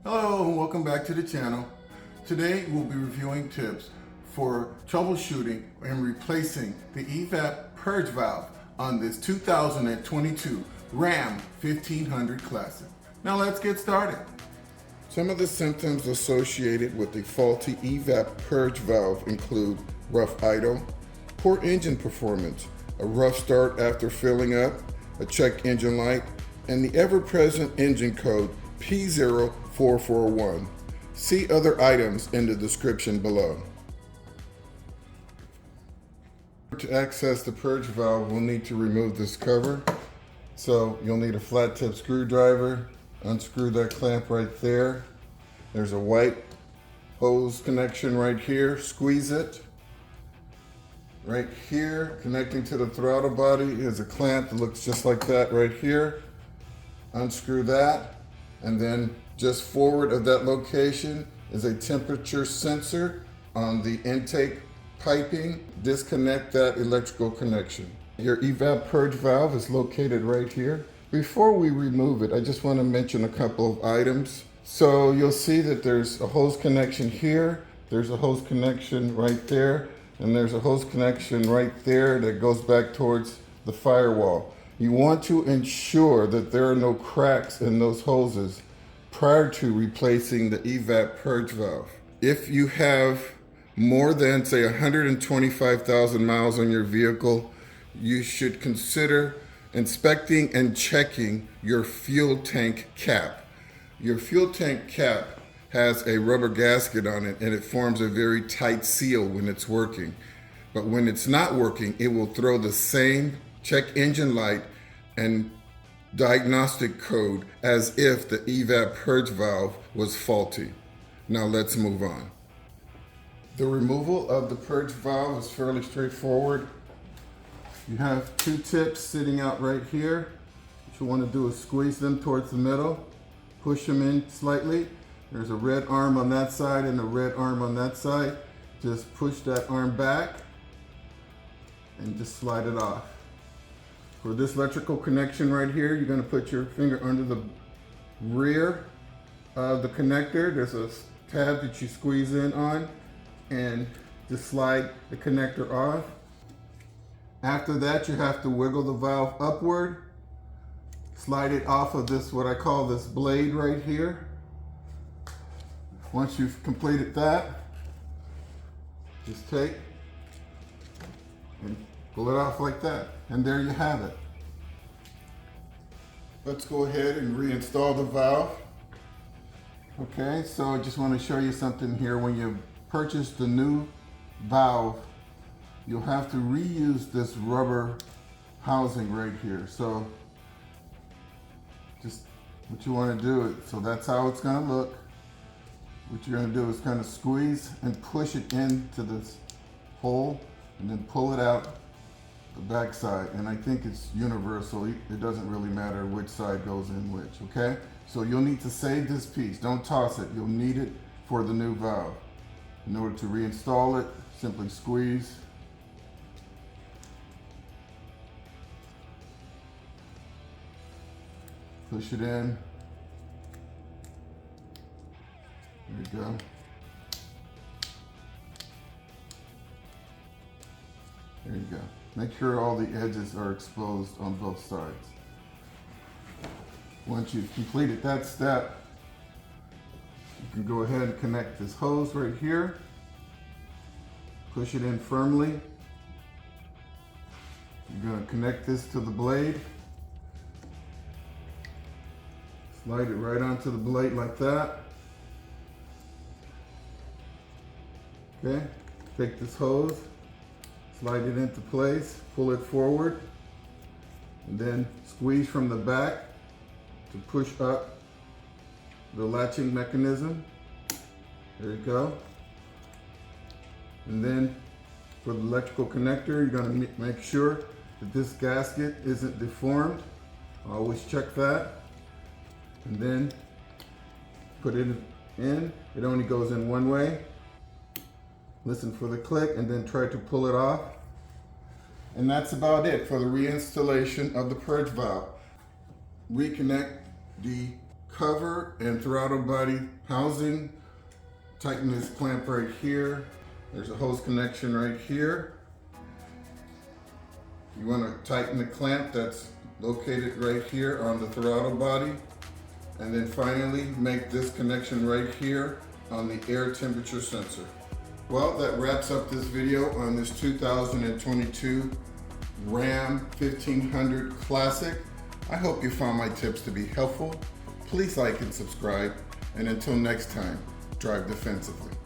Hello and welcome back to the channel. Today we'll be reviewing tips for troubleshooting and replacing the EVAP purge valve on this 2022 Ram 1500 Classic. Now let's get started. Some of the symptoms associated with the faulty EVAP purge valve include rough idle, poor engine performance, a rough start after filling up, a check engine light, and the ever-present engine code P0441. See other items in the description below. To access the purge valve, we'll need to remove this cover. So you'll need a flat tip screwdriver, unscrew that clamp right there. There's a white hose connection right here, squeeze it. Right here, connecting to the throttle body, is a clamp that looks just like that right here. Unscrew that, and then just forward of that location is a temperature sensor on the intake piping. Disconnect that electrical connection. Your EVAP purge valve is located right here. Before we remove it, I just want to mention a couple of items. So you'll see that there's a hose connection here, there's a hose connection right there, and there's a hose connection right there that goes back towards the firewall. You want to ensure that there are no cracks in those hoses prior to replacing the EVAP purge valve. If you have more than, say, 125,000 miles on your vehicle, you should consider inspecting and checking your fuel tank cap. Your fuel tank cap has a rubber gasket on it and it forms a very tight seal when it's working. But when it's not working, it will throw the same check engine light and diagnostic code as if the EVAP purge valve was faulty. Now let's move on. The removal of the purge valve is fairly straightforward. You have two tips sitting out right here. What you want to do is squeeze them towards the middle, push them in slightly. There's a red arm on that side and a red arm on that side. Just push that arm back and just slide it off. For this electrical connection right here, you're going to put your finger under the rear of the connector. There's a tab that you squeeze in on and just slide the connector off. After that, you have to wiggle the valve upward, slide it off of this, what I call this blade right here. Once you've completed that, just take and pull it off like that. And there you have it. Let's go ahead and reinstall the valve. Okay, so I just want to show you something here. When you purchase the new valve, you'll have to reuse this rubber housing right here. So just what you want to do, so that's how it's going to look. What you're going to do is kind of squeeze and push it into this hole and then pull it out the back side. And I think it's universal. It doesn't really matter which side goes in which, okay? So you'll need to save this piece. Don't toss it. You'll need it for the new valve. In order to reinstall it, simply squeeze. Push it in. There you go. There you go. Make sure all the edges are exposed on both sides. Once you've completed that step, you can go ahead and connect this hose right here. Push it in firmly. You're going to connect this to the blade. Slide it right onto the blade like that. Okay, take this hose, slide it into place, pull it forward, and then squeeze from the back to push up the latching mechanism. There you go. And then for the electrical connector, you're going to make sure that this gasket isn't deformed. Always check that. And then put it in. It only goes in one way. Listen for the click and then try to pull it off. And that's about it for the reinstallation of the purge valve. Reconnect the cover and throttle body housing. Tighten this clamp right here. There's a hose connection right here. You want to tighten the clamp that's located right here on the throttle body. And then finally make this connection right here on the air temperature sensor. Well, that wraps up this video on this 2022 Ram 1500 Classic. I hope you found my tips to be helpful. Please like and subscribe, and until next time, drive defensively.